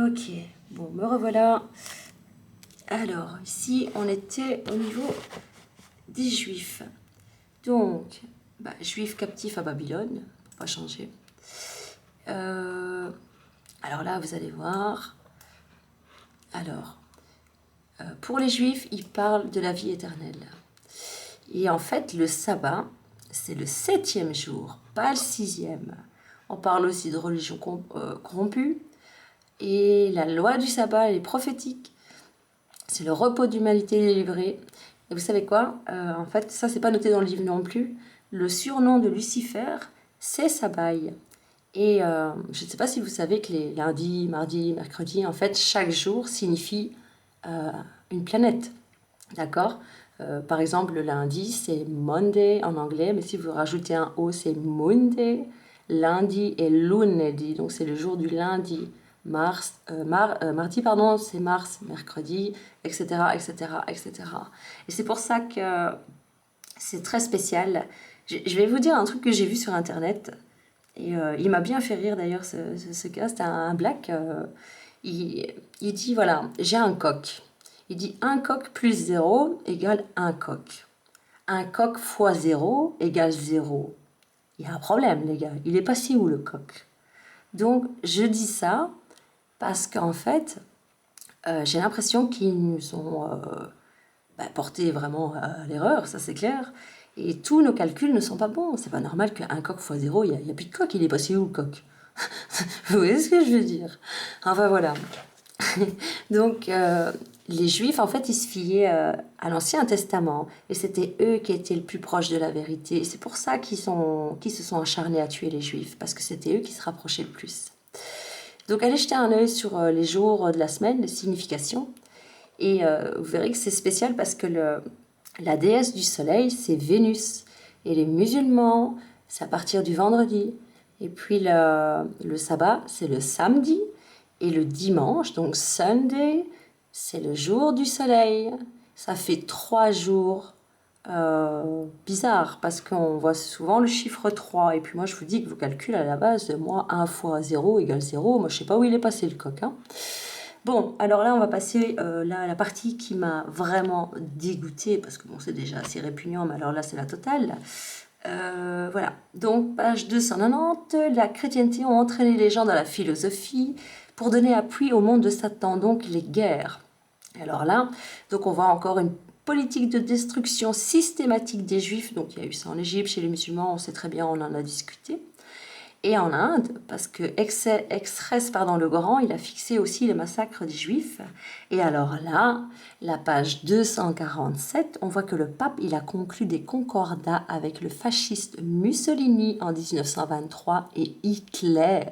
Ok, bon, me revoilà. Alors, ici, on était au niveau des Juifs. Donc, Juifs captifs à Babylone, pas changer. Euh, alors là, vous allez voir. Alors, pour les Juifs, ils parlent de la vie éternelle. Et en fait, le sabbat, c'est le 7e jour, pas le 6e. On parle aussi de religion corrompue. Et la loi du sabbat, elle est prophétique. C'est le repos d'humanité délivré. Et vous savez quoi? En fait, ça, c'est pas noté dans le livre non plus. Le surnom de Lucifer, c'est Sabaï. Et je ne sais pas si vous savez que les lundis, mardis, mercredis, en fait, chaque jour signifie euh, une planète. D'accord? Par exemple, le lundi, c'est Monday en anglais, mais si vous rajoutez un O, c'est Monday. Lundi est lunedì, donc c'est le jour du lundi. Mardi, pardon, c'est Mars, mercredi, etc., etc., etc. Et c'est pour ça que c'est très spécial. Je vais vous dire un truc que j'ai vu sur Internet. Et il m'a bien fait rire d'ailleurs, ce gars, c'était un black. Il dit, voilà, j'ai un coq. Il dit un coq plus zéro égale un coq. Un coq fois zéro égale zéro. Il y a un problème, les gars. Il est passé où le coq? Donc, je dis ça parce qu'en fait, j'ai l'impression qu'ils nous ont porté vraiment à l'erreur, ça c'est clair. Et tous nos calculs ne sont pas bons. C'est pas normal qu'un coq fois zéro, il n'y a plus de coq. Il est passé où le coq? Vous voyez ce que je veux dire? Enfin voilà. Donc, les Juifs, en fait, ils se fiaient à l'Ancien Testament. Et c'était eux qui étaient le plus proches de la vérité. Et c'est pour ça qu'ils se sont acharnés à tuer les Juifs, parce que c'était eux qui se rapprochaient le plus. Donc, allez jeter un œil sur les jours de la semaine, les significations. Et vous verrez que c'est spécial parce que la déesse du soleil, c'est Vénus. Et les musulmans, c'est à partir du vendredi. Et puis le sabbat, c'est le samedi. Et le dimanche, donc Sunday, c'est le jour du soleil. Ça fait 3 jours bizarres parce qu'on voit souvent le chiffre 3. Et puis moi, je vous dis que vos calculs à la base, moi, 1 fois 0 égale 0. Moi, je sais pas où il est passé le coq. Hein. Bon, alors là, on va passer la partie qui m'a vraiment dégoûtée, parce que bon, c'est déjà assez répugnant, mais alors là, c'est la totale. Voilà, donc page 290, la chrétienté a entraîné les gens dans la philosophie pour donner appui au monde de Satan, donc les guerres. Et alors là, donc on voit encore une politique de destruction systématique des juifs, donc il y a eu ça en Égypte, chez les musulmans, on sait très bien, on en a discuté. Et en Inde, parce que Exrès le Grand, il a fixé aussi le massacre des Juifs. Et alors là, la page 247, on voit que le pape, il a conclu des concordats avec le fasciste Mussolini en 1923 et Hitler.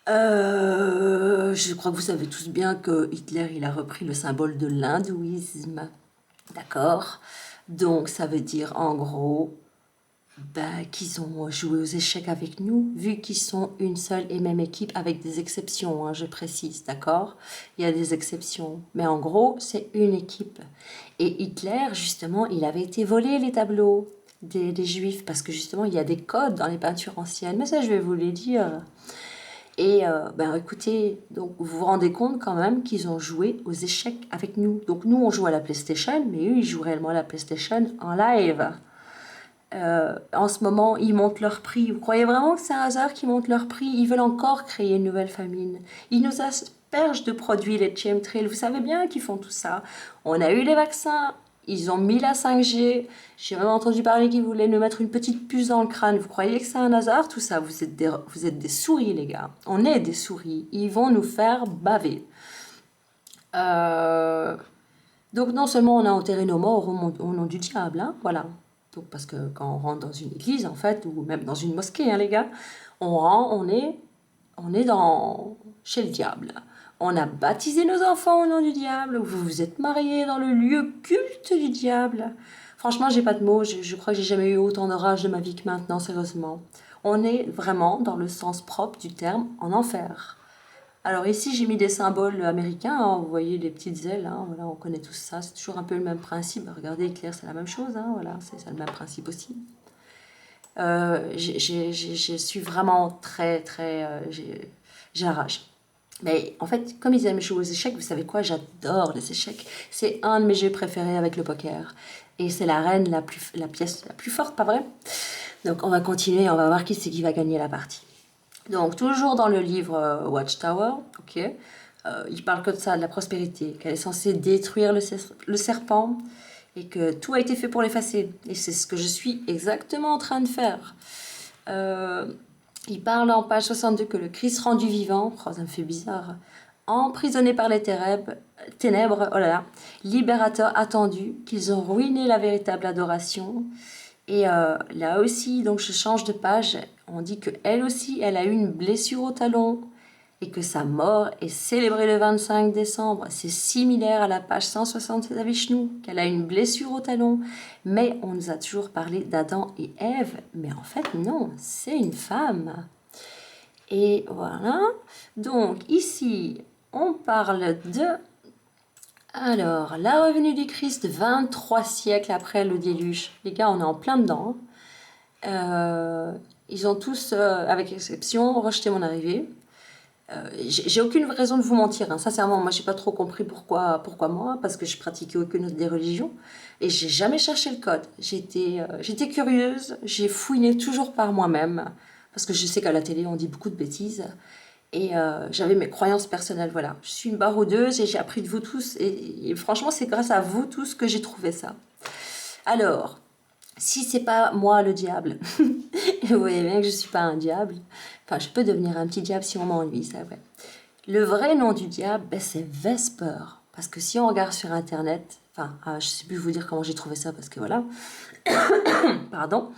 Je crois que vous savez tous bien que Hitler, il a repris le symbole de l'hindouisme. D'accord? Donc ça veut dire en gros qu'ils ont joué aux échecs avec nous, vu qu'ils sont une seule et même équipe, avec des exceptions, hein, je précise, d'accord? Il y a des exceptions, mais en gros, c'est une équipe. Et Hitler, justement, il avait été volé les tableaux des Juifs, parce que justement, il y a des codes dans les peintures anciennes, mais ça, je vais vous les dire. Et écoutez, donc vous vous rendez compte quand même qu'ils ont joué aux échecs avec nous. Donc nous, on joue à la PlayStation, mais eux, ils jouent réellement à la PlayStation en live. En ce moment, ils montent leur prix. Vous croyez vraiment que c'est un hasard qu'ils montent leur prix? Ils veulent encore créer une nouvelle famine. Ils nous aspergent de produits, les chemtrails. Vous savez bien qu'ils font tout ça. On a eu les vaccins. Ils ont mis la 5G. J'ai même entendu parler qu'ils voulaient nous mettre une petite puce dans le crâne. Vous croyez que c'est un hasard tout ça? Vous êtes des souris, les gars. On est des souris. Ils vont nous faire baver. Euh, donc non seulement on a enterré nos morts au nom du diable, hein, voilà. Donc parce que quand on rentre dans une église, en fait, ou même dans une mosquée, hein, les gars, on est chez le diable. On a baptisé nos enfants au nom du diable. Vous vous êtes mariés dans le lieu culte du diable. Franchement, j'ai pas de mots. Je crois que j'ai jamais eu autant de rage de ma vie que maintenant, sérieusement. On est vraiment, dans le sens propre du terme, en enfer. Alors ici, j'ai mis des symboles américains, hein, vous voyez les petites ailes, hein, voilà, on connaît tous ça, c'est toujours un peu le même principe. Regardez, Hitler, c'est la même chose, hein, voilà, c'est le même principe aussi. Je suis vraiment très, très... j'ai la rage. Mais en fait, comme ils aiment jouer aux échecs, vous savez quoi, j'adore les échecs. C'est un de mes jeux préférés avec le poker. Et c'est la reine, la pièce la plus forte, pas vrai? Donc on va continuer, on va voir qui c'est qui va gagner la partie. Donc toujours dans le livre Watchtower, ok, il parle que de ça, de la prospérité, qu'elle est censée détruire le serpent et que tout a été fait pour l'effacer. Et c'est ce que je suis exactement en train de faire. Il parle en page 62 que le Christ rendu vivant, oh, ça me fait bizarre, emprisonné par les ténèbres, oh là là, libérateur attendu, qu'ils ont ruiné la véritable adoration. Et là aussi, donc je change de page, on dit que elle aussi, elle a eu une blessure au talon et que sa mort est célébrée le 25 décembre. C'est similaire à la page 167 à Vishnu, qu'elle a une blessure au talon. Mais on nous a toujours parlé d'Adam et Ève, mais en fait non, c'est une femme. Et voilà, donc ici, on parle de... Alors, la revenue du Christ 23 siècles après le déluge. Les gars, on est en plein dedans. Ils ont tous, avec exception, rejeté mon arrivée. J'ai aucune raison de vous mentir, hein. Sincèrement, moi j'ai pas trop compris pourquoi moi, parce que je pratiquais aucune autre des religions et j'ai jamais cherché le code. J'étais curieuse, j'ai fouiné toujours par moi-même parce que je sais qu'à la télé on dit beaucoup de bêtises et j'avais mes croyances personnelles. Voilà, je suis une baroudeuse et j'ai appris de vous tous et franchement c'est grâce à vous tous que j'ai trouvé ça. Alors, si c'est pas moi le diable, vous voyez bien que je suis pas un diable. Enfin, je peux devenir un petit diable si on m'ennuie, c'est vrai. Le vrai nom du diable, ben, c'est Vesper. Parce que si on regarde sur Internet, enfin, je sais plus vous dire comment j'ai trouvé ça, parce que voilà, pardon,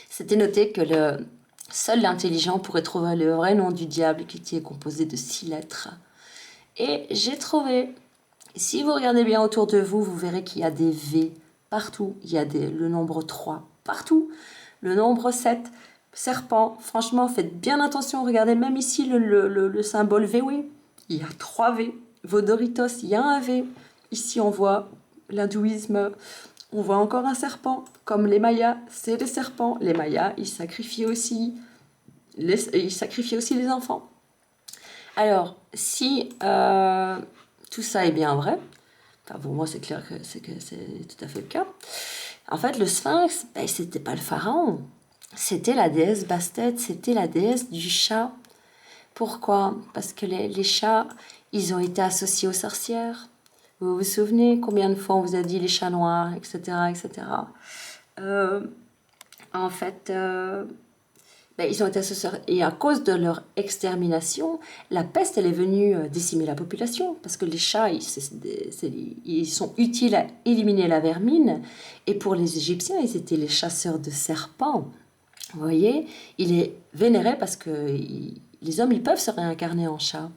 c'était noté que seul l'intelligent pourrait trouver le vrai nom du diable qui est composé de 6 lettres. Et j'ai trouvé. Si vous regardez bien autour de vous, vous verrez qu'il y a des V partout. Il y a le nombre 3 partout. Le nombre 7, serpent. Franchement, faites bien attention. Regardez même ici le symbole VW. Il y a 3 V. Vodoritos, il y a un V. Ici, on voit l'hindouisme. On voit encore un serpent. Comme les Mayas, c'est des serpents. Les Mayas, ils sacrifiaient aussi les enfants. Alors, si tout ça est bien vrai, enfin pour moi c'est clair que c'est tout à fait le cas, en fait le sphinx, ben, c'était pas le pharaon, c'était la déesse Bastet, c'était la déesse du chat. Pourquoi? Parce que les chats, ils ont été associés aux sorcières. Vous vous souvenez combien de fois on vous a dit les chats noirs, etc. etc. En fait... ben, ils ont été associés. Et à cause de leur extermination, la peste, elle est venue décimer la population. Parce que les chats, ils sont utiles à éliminer la vermine. Et pour les Égyptiens, ils étaient les chasseurs de serpents. Vous voyez, il est vénéré parce que les hommes, ils peuvent se réincarner en chat.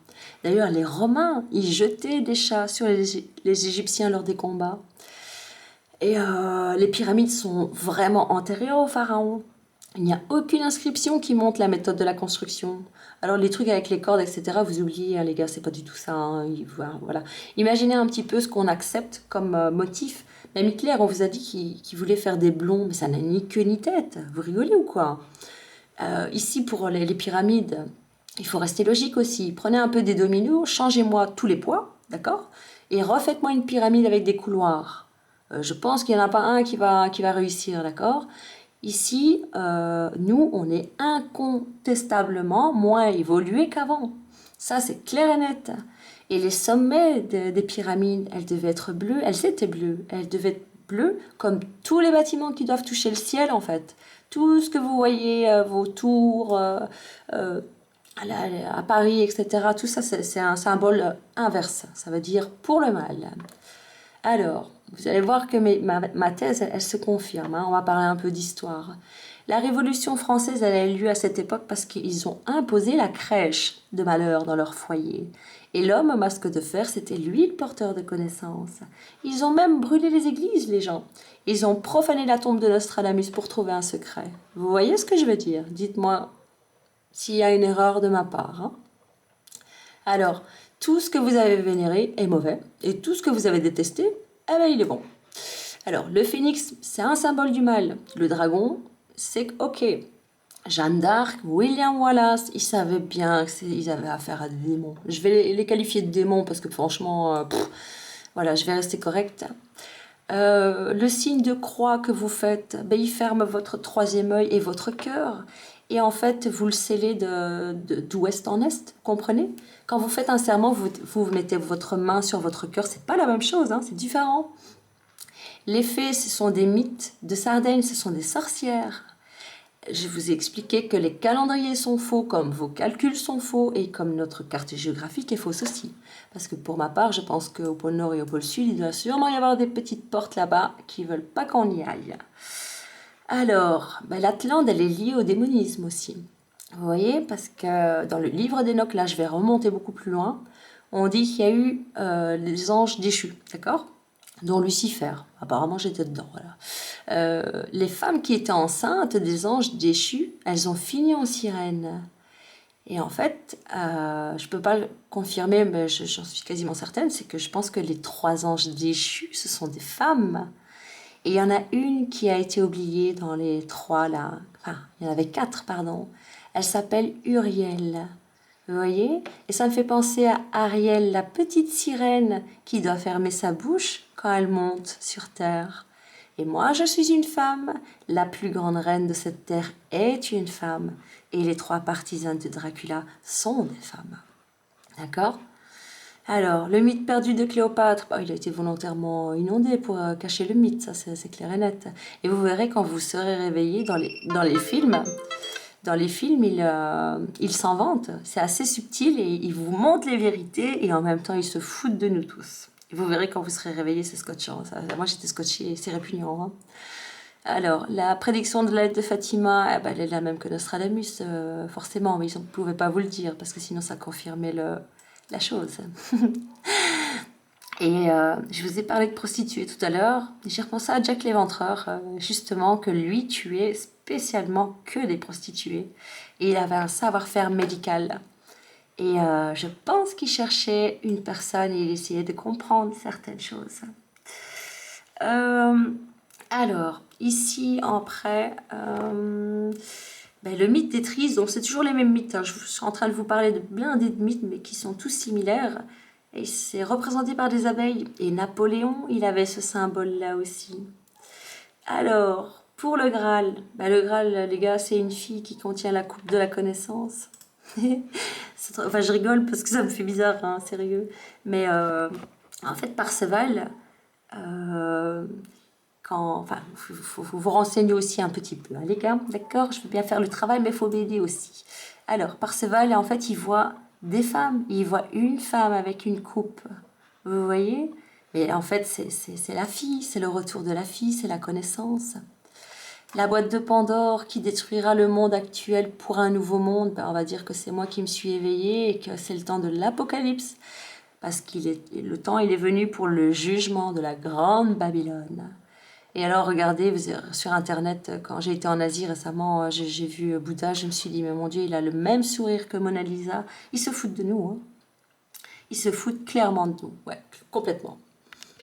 D'ailleurs, les Romains, ils jetaient des chats sur les Égyptiens lors des combats. Et les pyramides sont vraiment antérieures au pharaon. Il n'y a aucune inscription qui montre la méthode de la construction. Alors les trucs avec les cordes, etc., vous oubliez, hein, les gars, c'est pas du tout ça. Hein. Voilà. Imaginez un petit peu ce qu'on accepte comme motif. Même Hitler, on vous a dit qu'il voulait faire des blonds, mais ça n'a ni queue ni tête. Vous rigolez ou quoi? Ici, pour les pyramides, il faut rester logique aussi. Prenez un peu des dominos, changez-moi tous les poids, d'accord? Et refaites-moi une pyramide avec des couloirs. Je pense qu'il n'y en a pas un qui va réussir, d'accord? Ici, nous, on est incontestablement moins évolué qu'avant. Ça, c'est clair et net. Et les sommets des pyramides, elles devaient être bleues. Elles étaient bleues. Elles devaient être bleues comme tous les bâtiments qui doivent toucher le ciel, en fait. Tout ce que vous voyez, vos tours à Paris, etc., tout ça, c'est un symbole inverse. Ça veut dire pour le mal. Alors, vous allez voir que ma thèse, elle se confirme. Hein. On va parler un peu d'histoire. La Révolution française, elle a eu lieu à cette époque parce qu'ils ont imposé la crèche de malheur dans leur foyer. Et l'homme au masque de fer, c'était lui le porteur de connaissances. Ils ont même brûlé les églises, les gens. Ils ont profané la tombe de Nostradamus pour trouver un secret. Vous voyez ce que je veux dire? Dites-moi s'il y a une erreur de ma part. Hein. Alors, tout ce que vous avez vénéré est mauvais, et tout ce que vous avez détesté, eh ben, il est bon. Alors, le phénix, c'est un symbole du mal. Le dragon, c'est ok. Jeanne d'Arc, William Wallace, ils savaient bien qu'ils avaient affaire à des démons. Je vais les qualifier de démons parce que franchement, voilà, je vais rester correcte. Le signe de croix que vous faites, ben, il ferme votre troisième œil et votre cœur. Et en fait, vous le scellez d'ouest en est, comprenez? Quand vous faites un serment, vous mettez votre main sur votre cœur, c'est pas la même chose, hein, c'est différent. Les fées, ce sont des mythes. De Sardaigne, ce sont des sorcières. Je vous ai expliqué que les calendriers sont faux, comme vos calculs sont faux, et comme notre carte géographique est fausse aussi. Parce que pour ma part, je pense qu'au pôle Nord et au pôle Sud, il doit sûrement y avoir des petites portes là-bas qui veulent pas qu'on y aille. Alors, ben, l'Atlante, elle est liée au démonisme aussi. Vous voyez, parce que dans le livre d'Enoch, là, je vais remonter beaucoup plus loin, on dit qu'il y a eu les anges déchus, d'accord? Dont Lucifer. Apparemment, j'étais dedans, voilà. Les femmes qui étaient enceintes des anges déchus, elles ont fini en sirène. Et en fait, je ne peux pas le confirmer, mais j'en suis quasiment certaine, c'est que je pense que les 3 anges déchus, ce sont des femmes. Et il y en a une qui a été oubliée dans les 3 là. Enfin, il y en avait 4, pardon. Elle s'appelle Uriel. Vous voyez? Et ça me fait penser à Ariel, la petite sirène qui doit fermer sa bouche quand elle monte sur terre. Et moi, je suis une femme. La plus grande reine de cette terre est une femme. Et les 3 partisans de Dracula sont des femmes. D'accord? Alors, le mythe perdu de Cléopâtre, bah, il a été volontairement inondé pour cacher le mythe, ça c'est clair et net. Et vous verrez quand vous serez réveillé dans les films, il s'en vante. C'est assez subtil et il vous montre les vérités et en même temps il se fout de nous tous. Et vous verrez quand vous serez réveillé, c'est scotchant. Moi j'étais scotchée, c'est répugnant. Hein. Alors, la prédiction de la lettre de Fatima, eh ben, elle est la même que Nostradamus, forcément, mais ils ne pouvaient pas vous le dire parce que sinon ça confirmait la chose. Et je vous ai parlé de prostituées tout à l'heure. J'ai repensé à Jack l'Éventreur, justement, que lui tuait spécialement que des prostituées. Et il avait un savoir-faire médical. Et je pense qu'il cherchait une personne et il essayait de comprendre certaines choses. Alors, ici, en prêt, ben, le mythe des tristes, donc c'est toujours les mêmes mythes. Hein. Je suis en train de vous parler de blindés de mythes, mais qui sont tous similaires. Et c'est représenté par des abeilles. Et Napoléon, il avait ce symbole-là aussi. Alors, pour le Graal, ben, le Graal, les gars, c'est une fille qui contient la coupe de la connaissance. Enfin, je rigole parce que ça me fait bizarre, hein, sérieux. Mais en fait, Parseval, euh, enfin, faut vous renseigner aussi un petit peu, hein, les gars, d'accord? Je veux bien faire le travail, mais il faut m'aider aussi. Alors, Parseval, en fait, il voit des femmes. Il voit une femme avec une coupe. Vous voyez? Mais en fait, c'est la fille, c'est le retour de la fille, c'est la connaissance. La boîte de Pandore qui détruira le monde actuel pour un nouveau monde, ben, on va dire que c'est moi qui me suis éveillée et que c'est le temps de l'apocalypse. Parce le temps, il est venu pour le jugement de la grande Babylone. Et alors, regardez, sur Internet, quand j'ai été en Asie récemment, j'ai vu Bouddha, je me suis dit, mais mon Dieu, il a le même sourire que Mona Lisa. Ils se foutent de nous, hein. Ils se foutent clairement de nous, ouais, complètement.